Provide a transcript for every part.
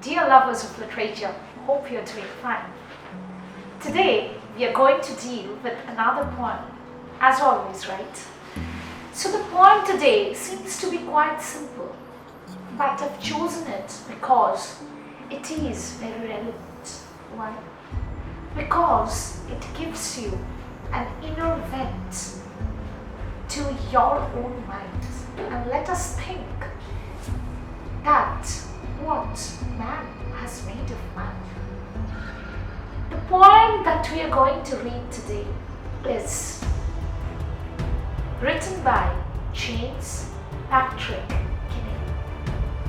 Dear lovers of literature, hope you're doing fine. Today, we are going to deal with another poem, as always, right? So the poem today seems to be quite simple, but I've chosen it because it is very relevant. Why? Because it gives you an inner vent to your own mind. And let us think that what man has made of man. The poem that we are going to read today is written by James Patrick Kinney,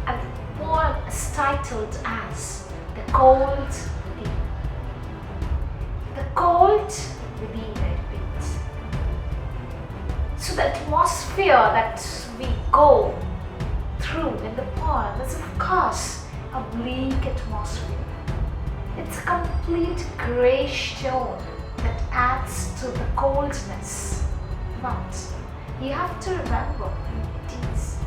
and the poem is titled as The Cold Within. The cold within it beats. So the atmosphere that we go through in the poem is of course a bleak atmosphere. It's a complete greyish tone that adds to the coldness. But you have to remember, it is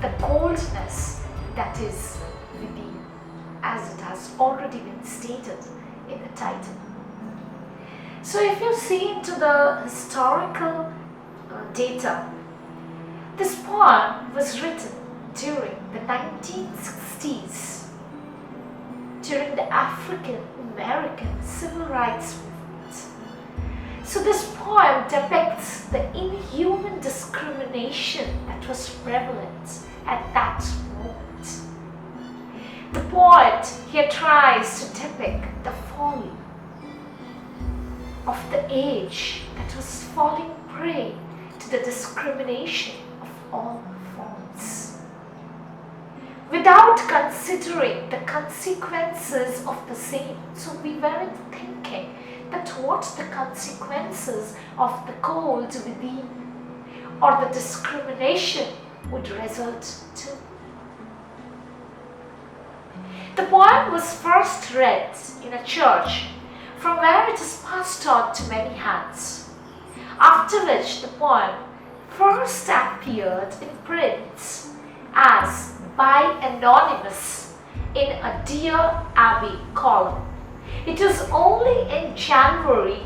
the coldness that is within, as it has already been stated in the title. So if you see into the historical data, this poem was written during the 1960s, during the African-American Civil Rights Movement. So this poem depicts the inhuman discrimination that was prevalent at that moment. The poet here tries to depict the folly of the age that was falling prey to the discrimination of all forms, without considering the consequences of the same. So we weren't thinking that what the consequences of the cold within or the discrimination would result to. The poem was first read in a church, from where it is passed on to many hands, after which the poem first appeared in print as by Anonymous in a Dear Abby column. It was only in January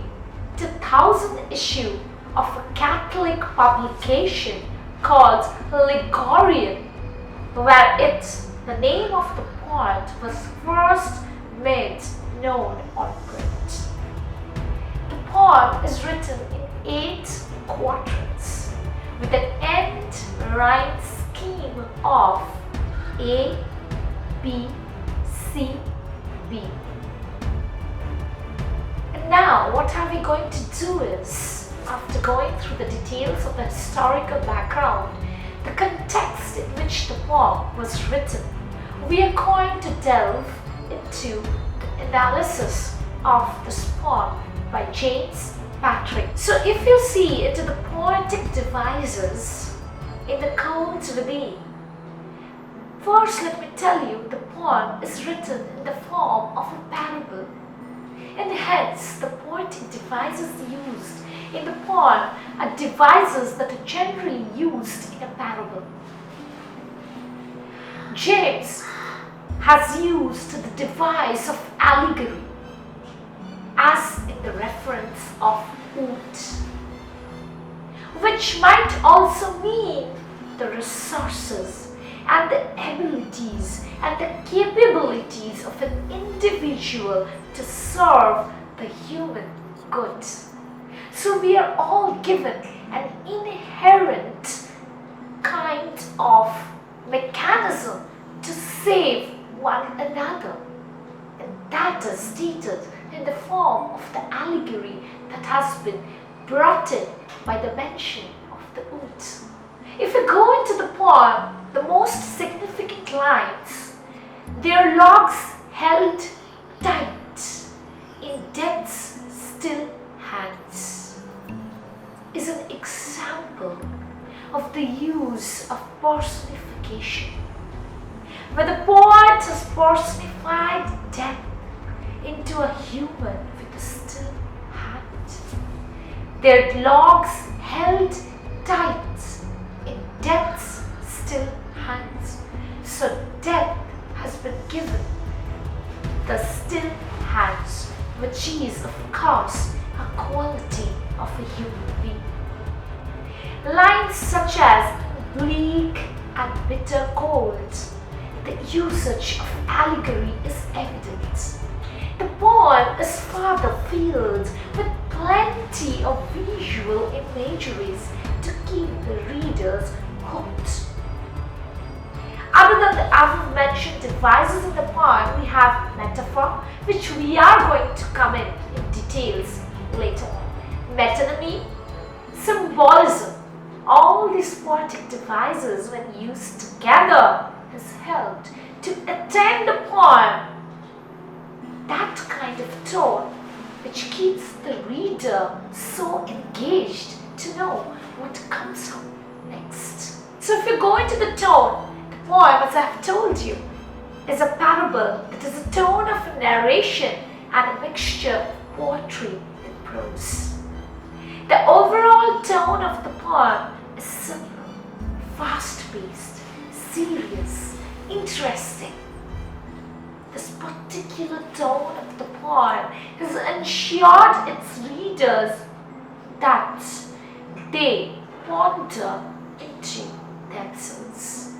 2000 issue of a Catholic publication called Ligorian where the name of the poet was first made known on print. The poem is written in 8 quatrains with an end rhyme scheme of A, B, C, B. And now what are we going to do is, after going through the details of the historical background, the context in which the poem was written, we are going to delve into the analysis of this poem by James Patrick. So if you see into the poetic devices in the cold within, first let me tell you the poem is written in the form of a parable, and hence the poetic devices used in the poem are devices that are generally used in a parable. James has used the device of allegory as in the reference of wood, which might also mean the resources and the abilities and the capabilities of an individual to serve the human good. So we are all given an inherent kind of mechanism to save one another, and that is stated in the form of the allegory that has been brought in by the mention of the wood. If we go into the poem, the most significant lines, their logs held tight in death's still hands, is an example of the use of personification, where the poet has personified death into a human with a still hand. Their logs held tight in death's still hands. So death has been given the still hands, which is, of course, a quality of a human being. Lines such as bleak and bitter cold, the usage of allegory is evident. The poem is further filled with plenty of visual imageries to keep the readers hooked. Other than the above-mentioned devices in the poem, we have metaphor, which we are going to come in details later on. Metonymy, symbolism, all these poetic devices when used together has helped to attain the poem that kind of tone which keeps the reader so engaged to know what comes up next. So if you go into the tone, the poem, as I have told you, is a parable that is a tone of a narration and a mixture of poetry and prose. The overall tone of the poem is simple, fast-paced, serious, interesting. This particular tone of the poem has ensured its readers that they ponder into themselves,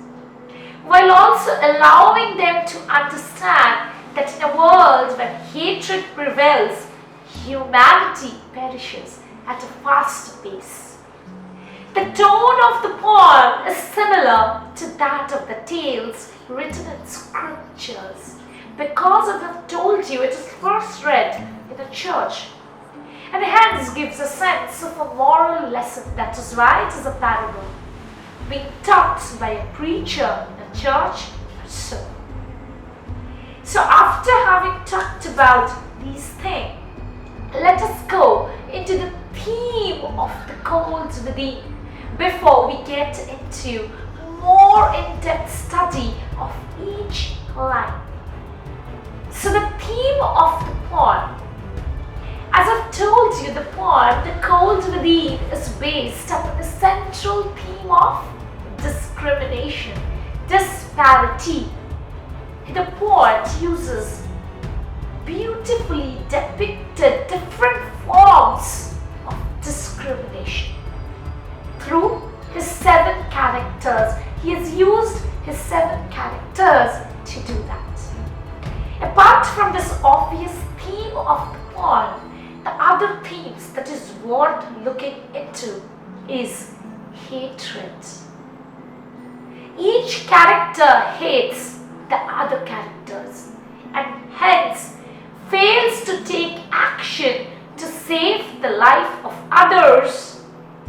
while also allowing them to understand that in a world where hatred prevails, humanity perishes at a faster pace. The tone of the poem is similar to that of the tales written in scriptures, because as I've told you, it is first read in a church and hence gives a sense of a moral lesson. That is why it is a parable, being taught by a preacher in a church or so. So after having talked about these things, let us go into the theme of the cold within before we get into more in-depth study of each line. So the theme of the poem, as I've told you, the poem, The Cold Within, is based upon the central theme of discrimination, disparity. The poet uses beautifully depicted different forms of discrimination. Through his 7 characters, he has used his 7 characters to do that. Apart from this obvious theme of the poem, the other themes that is worth looking into is hatred. Each character hates the other characters and hence fails to take action to save the life of others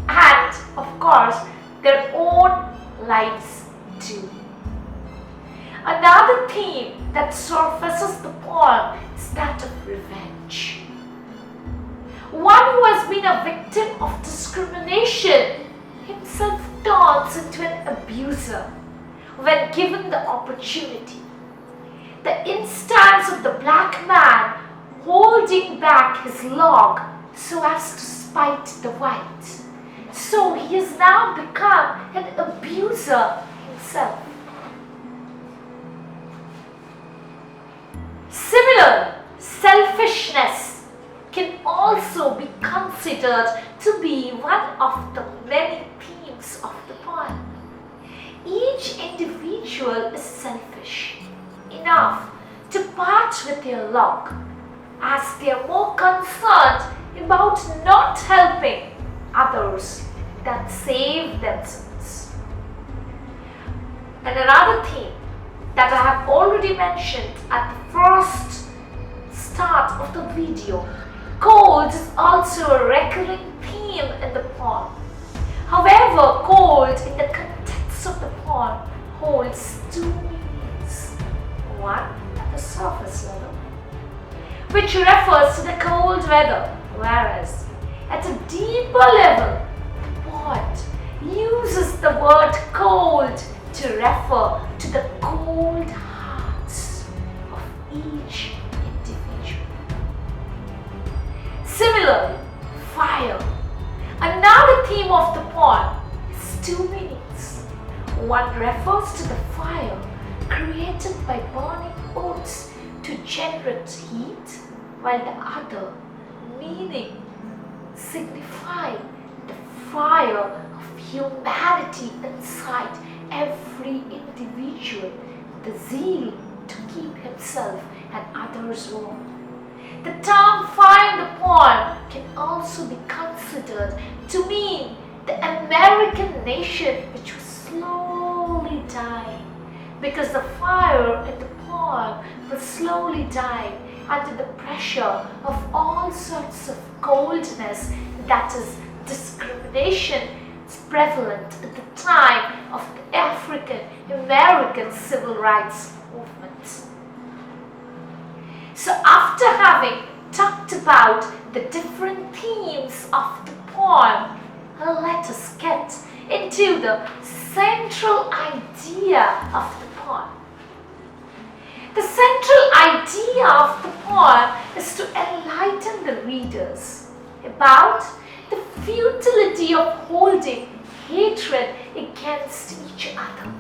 and, of course, their own lives too. Another theme that surfaces the poem is that of revenge. One who has been a victim of discrimination himself turns into an abuser when given the opportunity. The instance of the black man holding back his log so as to spite the white. So he has now become an abuser himself. Similar selfishness can also be considered to be one of the many themes of the poem. Each individual is selfish enough to part with their log, as they are more concerned about not helping others than save themselves. And another theme that I have already mentioned at the first start of the video, cold is also a recurring theme in the poem. However, cold in the context of the poem holds 2 meanings. One at the surface level, which refers to the cold weather, whereas at a deeper level, the poet uses the word cold to refer to the cold hearts of each individual. Similarly, fire. Another theme of the poem is 2 meanings. One refers to the fire created by burning oats to regenerate heat, while the other meaning signifying the fire of humanity inside every individual, the zeal to keep himself and others warm. The term fire in the poem can also be considered to mean the American nation which was slowly dying, because the fire in the poem was slowly dying under the pressure of all sorts of coldness, that is, discrimination, is prevalent at the time of the African American civil rights movement. So after having talked about the different themes of the poem, let us get into the central idea of the poem. The central idea of the poem is to enlighten the readers about the futility of holding hatred against each other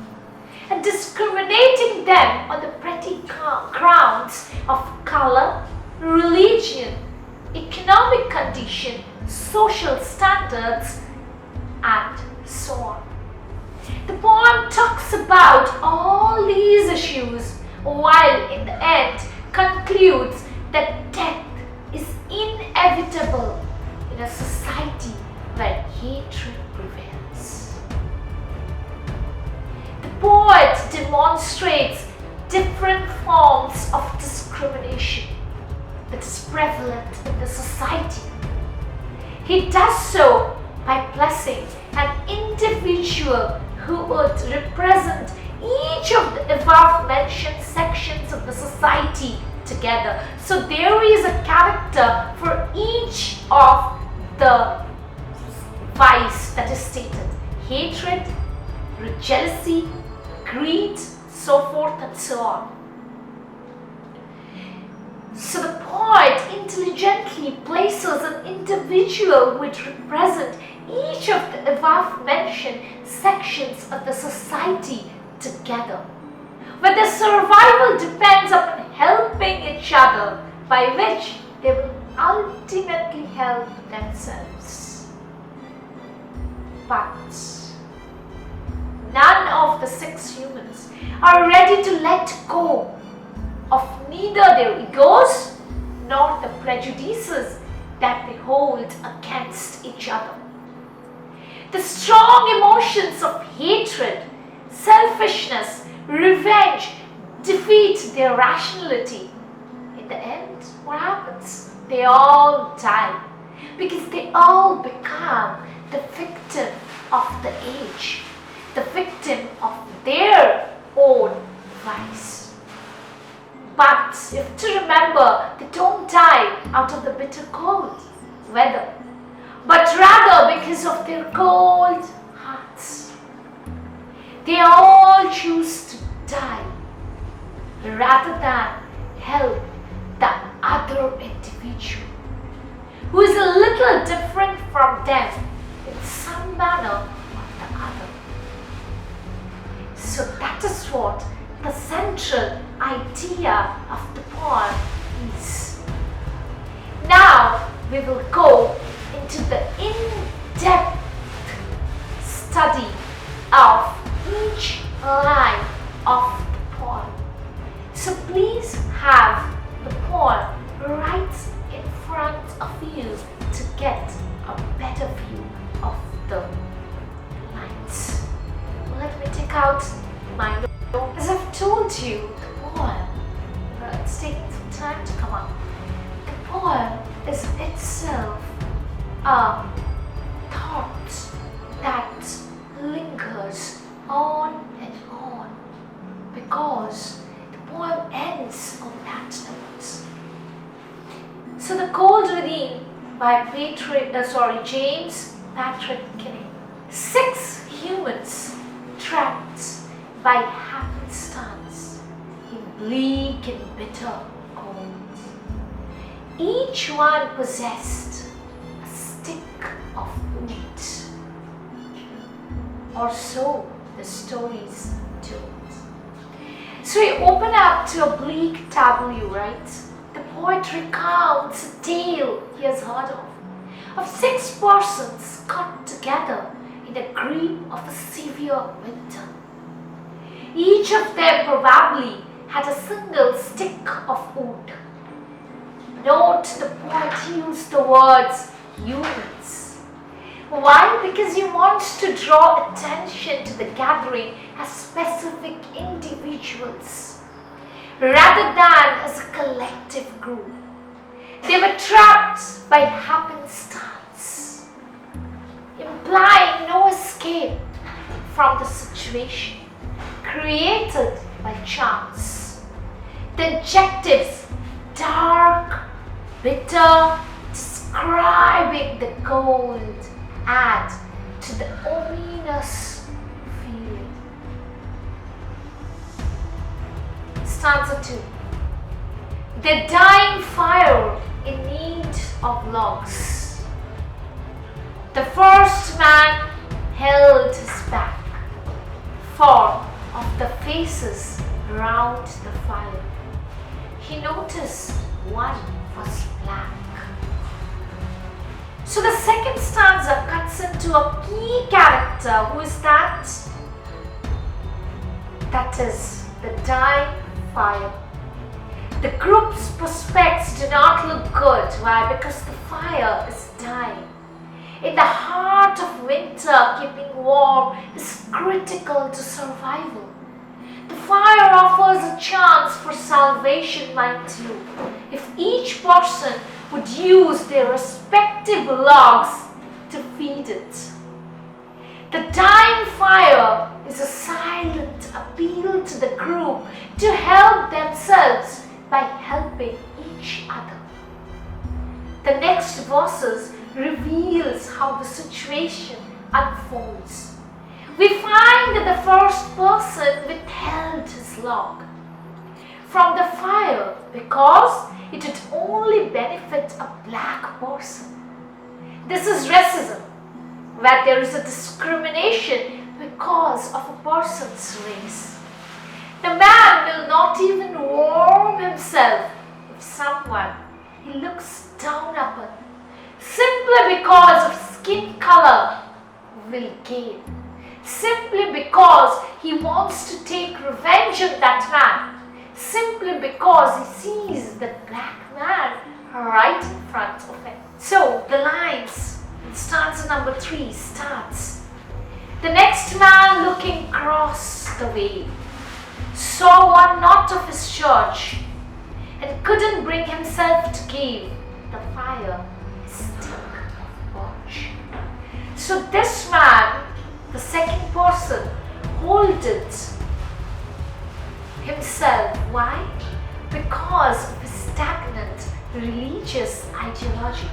and discriminating them on the petty grounds of color, religion, economic condition, social standards, and so on. The poem talks about all these issues, while in the end concludes that death is inevitable in a society where hatred prevails. The poet demonstrates different forms of discrimination that is prevalent in the society. He does so by placing an individual who would represent each of the above mentioned sections of the society together. So there is a character for each of the vice that is stated: hatred, jealousy, greed, so forth and so on. So the poet intelligently places an individual who would represent each of the above mentioned sections of the society together, where their survival depends upon helping each other, by which they will ultimately help themselves. But none of the 6 humans are ready to let go of neither their egos nor the prejudices that they hold against each other. The strong emotions of hatred, selfishness, revenge defeat their rationality. In the end, what happens? They all die, because they all become the victim of the age, the victim of their own vice. But you have to remember, they don't die out of the bitter cold weather, but rather because of their cold hearts. They all choose to die rather than help the other individual who is a little different from them in some manner or the other. So that is what the central idea of the poem is. Now we will go into the in-depth study of each line of the poem. So please have the poem right in front of you to get a better view of the lines. Let me take out my notes. As I've told you, the poem, it's taking some time to come up. The poem is itself a thought that lingers on and on, because the poem ends on that note. So The Cold Within by James Patrick Kinney. 6 humans trapped by happenstance in bleak and bitter cold. Each one possessed a stick of wheat, or so the stories told. So we open up to a bleak tableau family, right? The poet recounts a tale he has heard of 6 persons got together in the grip of a severe winter. Each of them probably had a single stick of wood. Note the poet used the words humans. Why? Because he wants to draw attention to the gathering as specific individuals rather than as a collective group. They were trapped by happenstance, implying no escape from the situation created by chance. The adjectives dark, bitter, describing the cold, add to the ominous feeling. Stanza 2. The dying fire in need of logs. The first man held his back. 4 of the faces round the fire. He noticed one was black. So the second stanza cuts into a key character. Who is that? That is the dying fire. The group's prospects do not look good. Why? Because the fire is dying. In the heart of winter, keeping warm is critical to survival. The fire offers a chance for salvation, mind you, if each person would use their respective logs to feed it. The dying fire is a silent appeal to the group to help themselves by helping each other. The next verses reveals how the situation unfolds. We find that the first person withheld his log from the fire because it would only benefit a black person. This is racism, where there is a discrimination because of a person's race. The man will not even warm himself if someone he looks down upon simply because of skin color will gain. Simply because he wants to take revenge on that man. Simply because he sees that black man right in front of him. So the lines in stanza number 3 starts. The next man looking across the way saw one knot of his church and couldn't bring himself to give the fire his stick of birch. So this man, the second person, hold it himself. Why? Because of his stagnant religious ideology.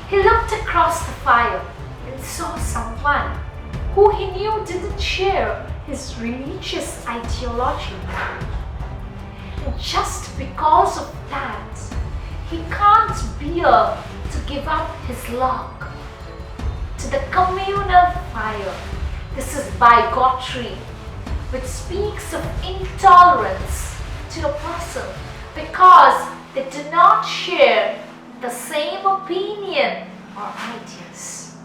He looked across the fire and saw someone who he knew didn't share his religious ideology. And just because of that, he can't bear to give up his log to the communal fire. This is bigotry, which speaks of intolerance to a person because they do not share the same opinion or ideas.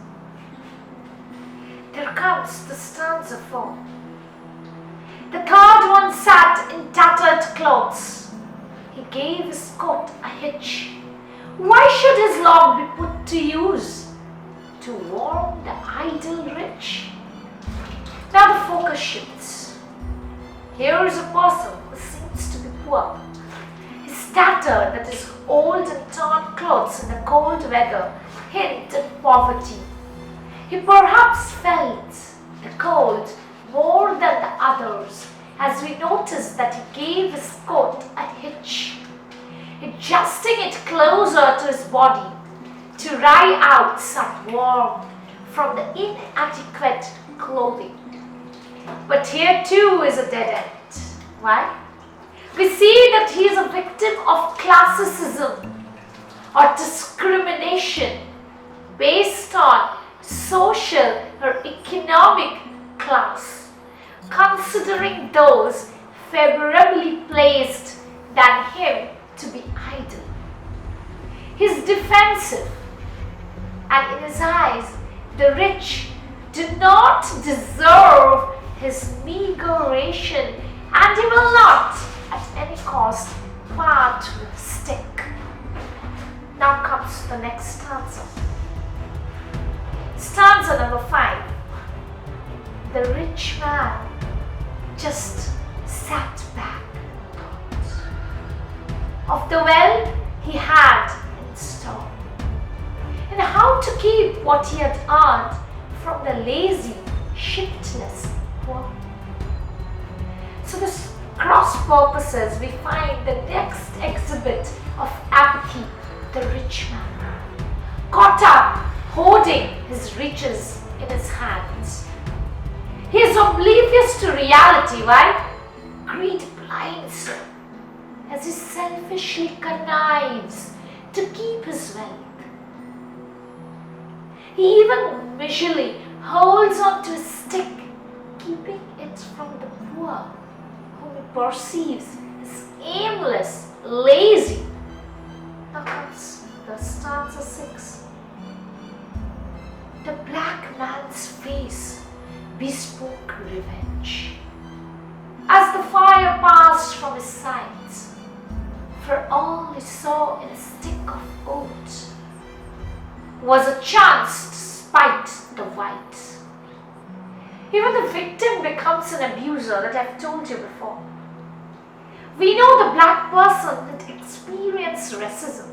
There comes the stanza 4. The third one sat in tattered clothes. He gave his coat a hitch. Why should his log be put to use? To warm the idle rich? Now the focus shifts. Here is a person who seems to be poor. His tattered, that is old and torn clothes in the cold weather hint at poverty. He perhaps felt the cold more than the others, as we notice that he gave his coat a hitch, adjusting it closer to his body to ride out some warmth from the inadequate clothing. But here too is a dead end. Why? We see that he is a victim of classicism or discrimination based on social or economic class, considering those favorably placed than him to be idle. He's defensive, and in his eyes, the rich do not deserve his meager ration, and he will not, at any cost, part with a stick. Now comes the next stanza. Stanza number 5. The rich man just sat back and thought of the wealth he had in store, and how to keep what he had earned from the lazy, shiftless poor. So this cross purposes, we find the next exhibit of apathy, the rich man, caught up holding his riches in his hands. He is oblivious to reality. Why? Greed blinds him as he selfishly connives to keep his wealth. He even visually holds on to his stick, keeping it from the poor, whom he perceives as aimless, lazy. Now comes the stanza 6. The black man's face bespoke revenge, as the fire passed from his sides, for all he saw in a stick of oat was a chance to spite the white. Even the victim becomes an abuser, that I've told you before. We know the black person that experienced racism.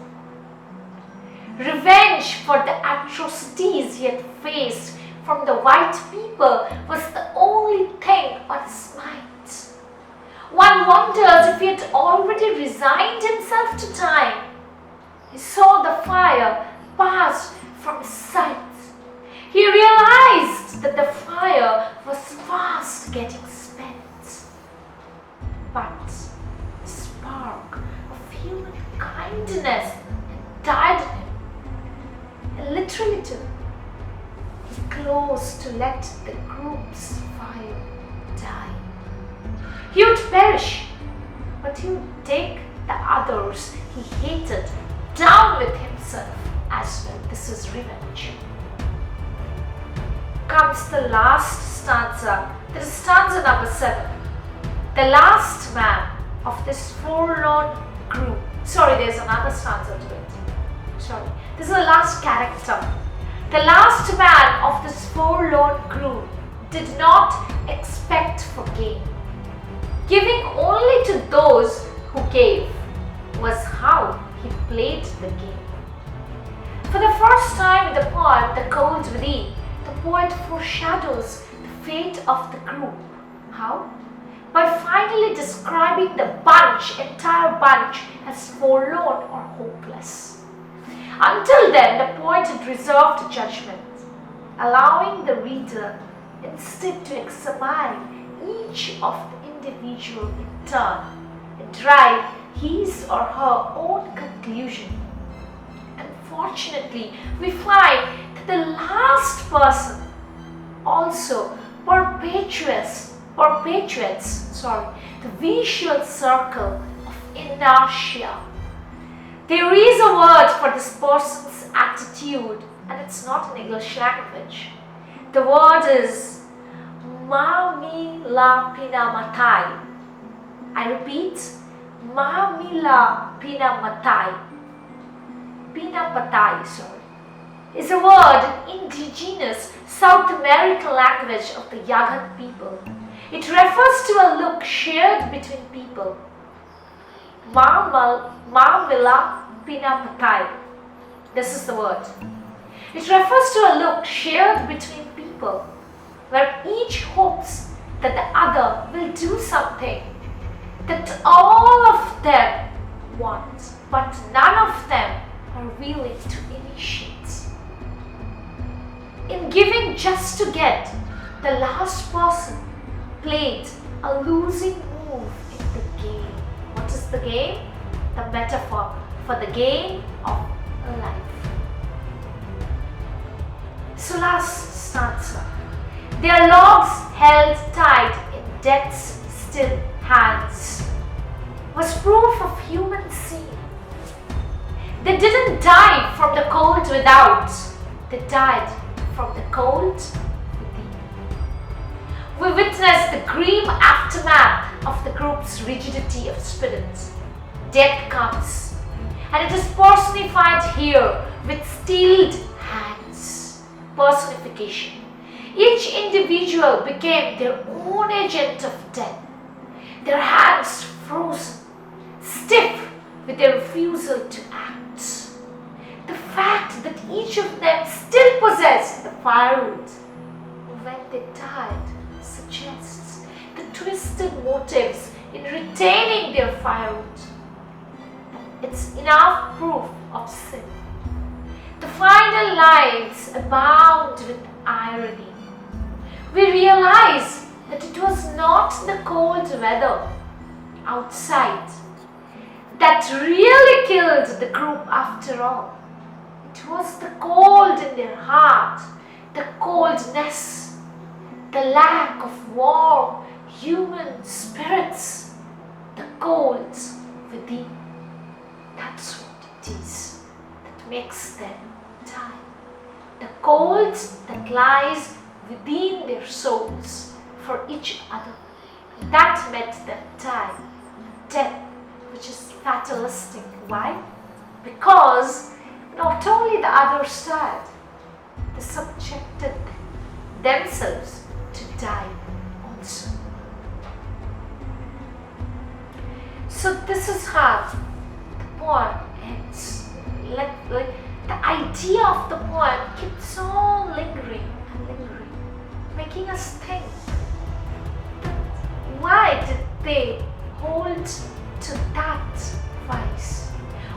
Revenge for the atrocities he had faced from the white people was the only thing on his mind. One wonders if he had already resigned himself to time. He saw the fire pass from his sight. He realized that the fire was fast getting spent. But the spark of human kindness had died in him. And literally too, he closed to let the group's fire die. He would perish, but he would take the others he hated down with himself as well. This is revenge. Comes the last stanza. This is stanza number 7. The last man of this forlorn group. Sorry, there's another stanza to it. Sorry. This is the last character. The last man of this forlorn group did not expect for gain. Giving only to those who gave was how he played the game. For the first time in the poem, The Cold Within, the poet foreshadows the fate of the group. How? By finally describing the entire bunch, as forlorn or hopeless. Until then, the poet had reserved judgment, allowing the reader instead to examine each of the individual in turn and derive his or her own conclusion. Unfortunately, we find that the last person also perpetuates the visual circle of inertia. There is a word for this person's attitude, and it's not in English language. The word is mamila pinamatai. I repeat, mamila pinamatai. Pinapatai, is a word in indigenous South American language of the Yagan people. It refers to a look shared between people. Mamila pinapatai. This is the word. It refers to a look shared between people, where each hopes that the other will do something that all of them want, but none of them are willing to initiate. In giving just to get, the last person played a losing move in the game. What is the game? The metaphor for the game of life. So last stanza. Their logs held tight in death's still hands. was proof of human sin. They didn't die from the cold without, they died from the cold within. We witnessed the grim aftermath of the group's rigidity of spirit. Death comes, and it is personified here with steeled hands. Personification. Each individual became their own agent of death, their hands frozen, stiff with their refusal to act. The fact that each of them still possessed the firewood when they died suggests the twisted motives in retaining their firewood. It's enough proof of sin. The final lines abound with irony. We realize that it was not the cold weather outside that really killed the group after all. It was the cold in their heart, the coldness, the lack of warm human spirits, the cold within. That's what it is that makes them die. The cold that lies within their souls for each other. That made them die. Death, which is fatalistic. Why? Because not only the others died, they subjected themselves to die also. So this is how the poem ends. Like the idea of the poem keeps on lingering and lingering, making us think, why did they hold to that vice?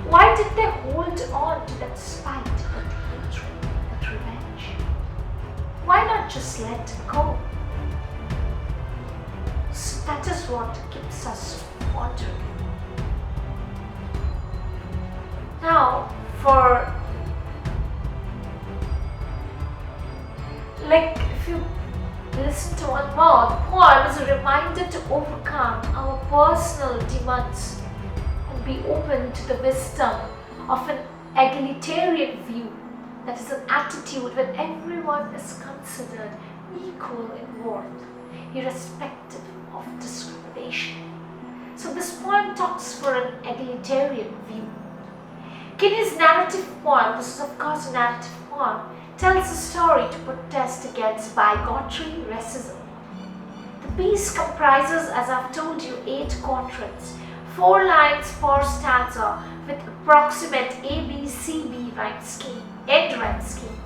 Why did they hold on to that spite, that hatred, that revenge? Why not just let go? So that is what keeps us wondering. Now, for if you listen to one more, the poem is a reminder to overcome our personal demands and be open to the wisdom of an egalitarian view, that is an attitude when everyone is considered equal in worth, irrespective of discrimination. So this poem talks for an egalitarian view. Kinney's narrative poem, this is of course a narrative poem, tells a story to protest against bigotry, racism. The piece comprises, as I've told you, 8 quatrains, 4 lines per stanza with approximate ABCB rhyme scheme, end rhyme scheme.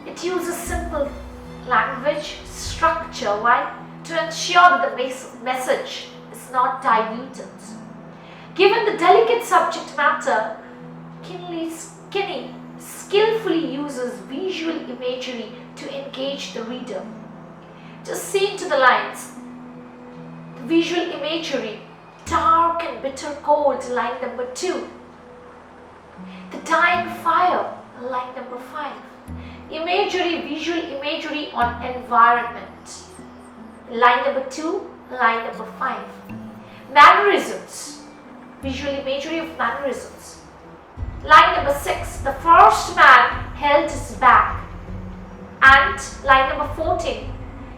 It uses simple language structure, why? To ensure that the message is not diluted. Given the delicate subject matter, Kinney skillfully uses visual imagery to engage the reader. Just see into the lines. The visual imagery, dark and bitter cold, line number 2. The dying fire, line number 5. Imagery, visual imagery on environment, line number 2, line number 5. Mannerisms, visual imagery of mannerisms. Line number 6, the first man held his back. And line number 14,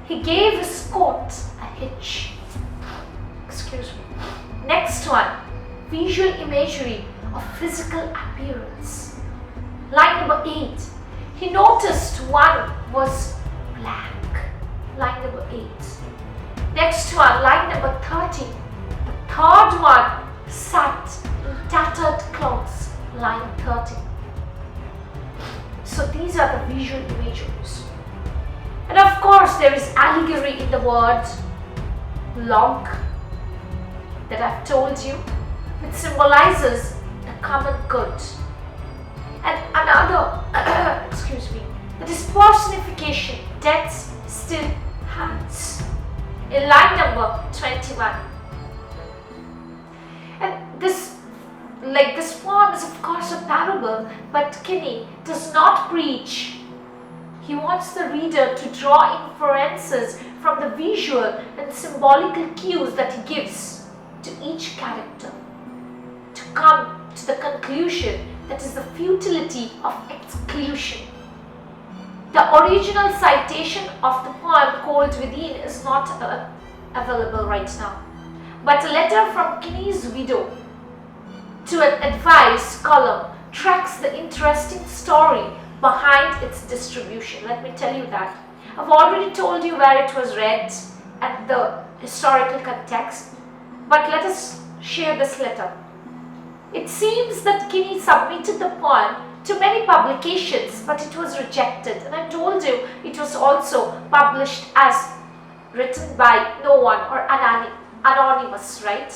he gave his coat a hitch. Excuse me. Next one, visual imagery of physical appearance. Line number 8, he noticed one was black. Line number 8. Next one, line number 30, the third one sat in tattered clothes. Line 30. So these are the visual imageries. And of course there is allegory in the word log that I've told you, which symbolizes the common good. And another, excuse me, that is personification, death's still hands, in line number 21. And this poem is of course a parable, but Kinney does not preach. He wants the reader to draw inferences from the visual and symbolical cues that he gives. to each character to come to the conclusion that is the futility of exclusion. The original citation of the poem Cold Within is not available right now, but a letter from Kinney's widow to an advice column tracks the interesting story behind its distribution. Let me tell you that. I've already told you where it was read and the historical context, but let us share this letter. It seems that Kinney submitted the poem to many publications, but it was rejected. And I told you it was also published as written by no one or anonymous, right?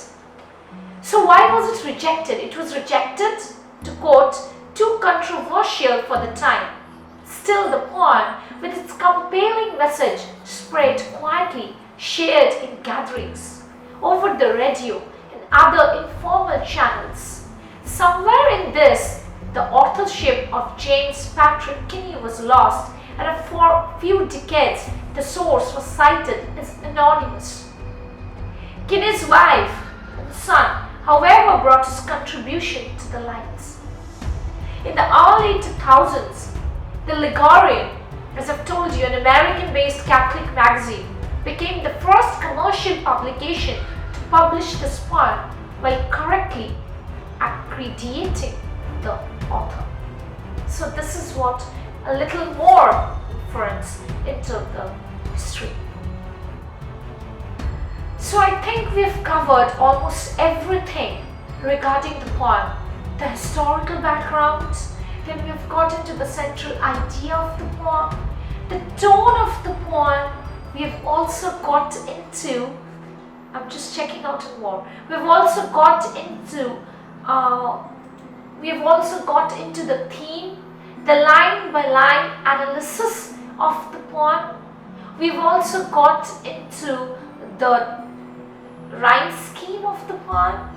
So why was it rejected? It was rejected, to quote, too controversial for the time. Still, the poem, with its compelling message, spread quietly, shared in gatherings, over the radio and other informal channels. Somewhere in this, the authorship of James Patrick Kinney was lost, and for a few decades, the source was cited as anonymous. Kinney's wife and son, however, brought his contribution to the light. In the early 2000s, the Ligurian, as I've told you, an American-based Catholic magazine, became the first commercial publication to publish this poem while correctly accrediting the author. So this is what a little more inference into the history. So I think we've covered almost everything regarding the poem, the historical background, then we've got into the central idea of the poem, the tone of the poem. We've also got into, I'm just checking out more, we've also got into the theme, the line by line analysis of the poem. We've also got into the rhyme scheme of the poem,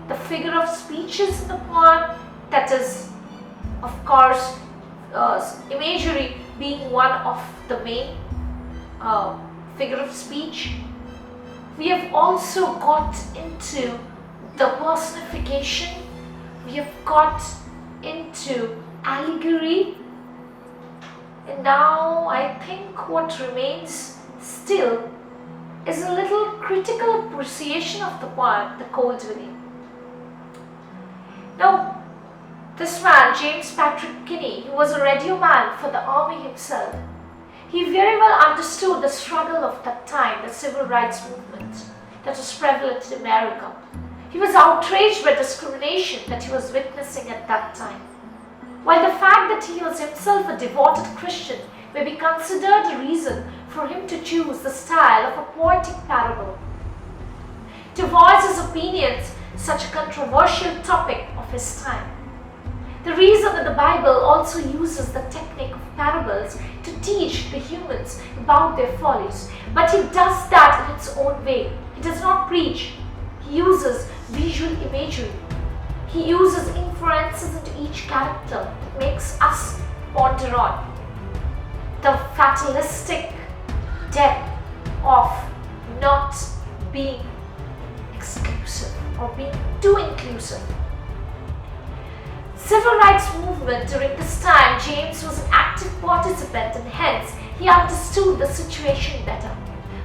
the figure of speeches in the poem, that is, of course, imagery being one of the main figure of speech. We have also got into the personification, we have got into allegory, and now I think what remains still is a little critical appreciation of the poem, The Cold Within. Now, this man, James Patrick Kinney, he was a radio man for the army himself. He very well understood the struggle of that time, the civil rights movement that was prevalent in America. He was outraged by discrimination that he was witnessing at that time. While the fact that he was himself a devoted Christian may be considered a reason for him to choose the style of a poetic parable, to voice his opinions such a controversial topic of his time. The reason that the Bible also uses the technique of parables to teach the humans about their follies, but he does that in its own way. He does not preach. He uses visual imagery. He uses inferences into each character that makes us ponder on the fatalistic depth of not being exclusive or being too inclusive. Civil rights movement during this time, James was an active participant and hence he understood the situation better.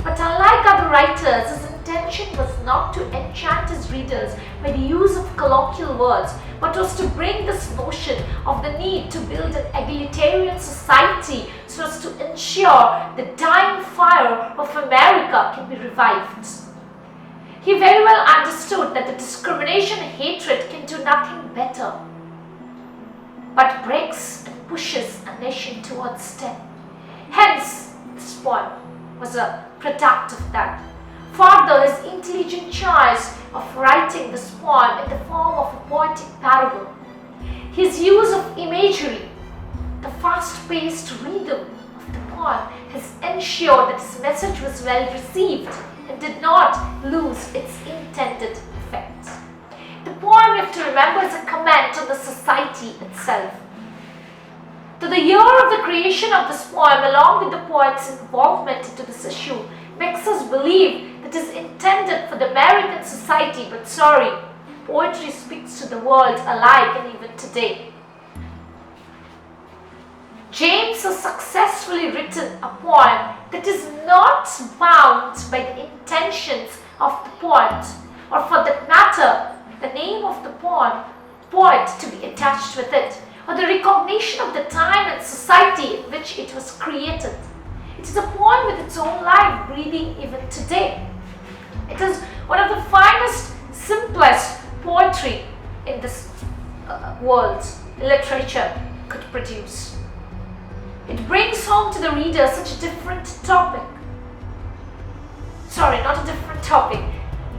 But unlike other writers, his intention was not to enchant his readers by the use of colloquial words, but was to bring this notion of the need to build an egalitarian society so as to ensure the dying fire of America can be revived. He very well understood that the discrimination and hatred can do nothing better, but breaks and pushes a nation towards death. Hence, this poem was a product of that. Further, his intelligent choice of writing this poem in the form of a poetic parable, his use of imagery, the fast-paced rhythm of the poem has ensured that his message was well received and did not lose its intended effect. The poem, you have to remember, is a comment on the society itself. To the year of the creation of this poem, along with the poet's involvement into this issue, makes us believe that is intended for the American society, but sorry, poetry speaks to the world alike and even today. James has successfully written a poem that is not bound by the intentions of the poet, or for that matter, the name of the poet to be attached with it, or the recognition of the time and society in which it was created. It is a poem with its own life breathing even today. It is one of the finest, simplest poetry in this world literature could produce. It brings home to the reader such a different topic. Sorry, not a different topic.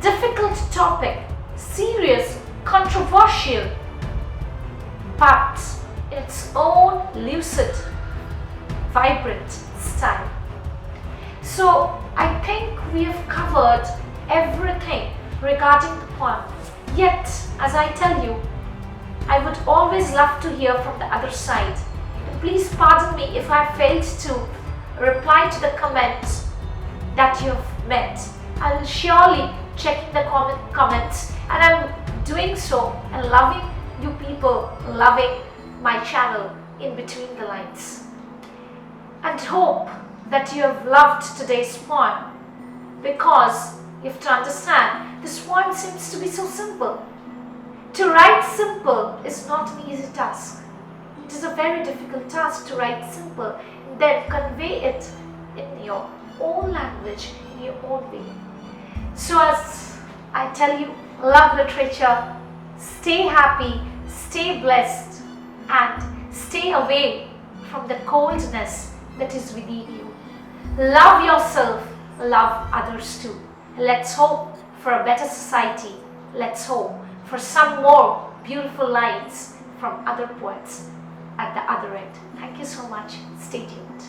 Difficult topic, serious, controversial, but in its own lucid, vibrant style. So I think we have covered everything regarding the poem. Yet, as I tell you, I would always love to hear from the other side. And please pardon me if I failed to reply to the comments that you have made. I will surely check the comments, and I'm doing so and loving you people, loving my channel in between the lines. And hope that you have loved today's poem, because you have to understand this poem seems to be so simple. To write simple is not an easy task. It is a very difficult task to write simple and then convey it in your own language, in your own way. So as I tell you, love literature, stay happy, stay blessed, and stay away from the coldness that is within you. Love yourself, love others too. Let's hope for a better society. Let's hope for some more beautiful lines from other poets at the other end. Thank you so much. Stay tuned.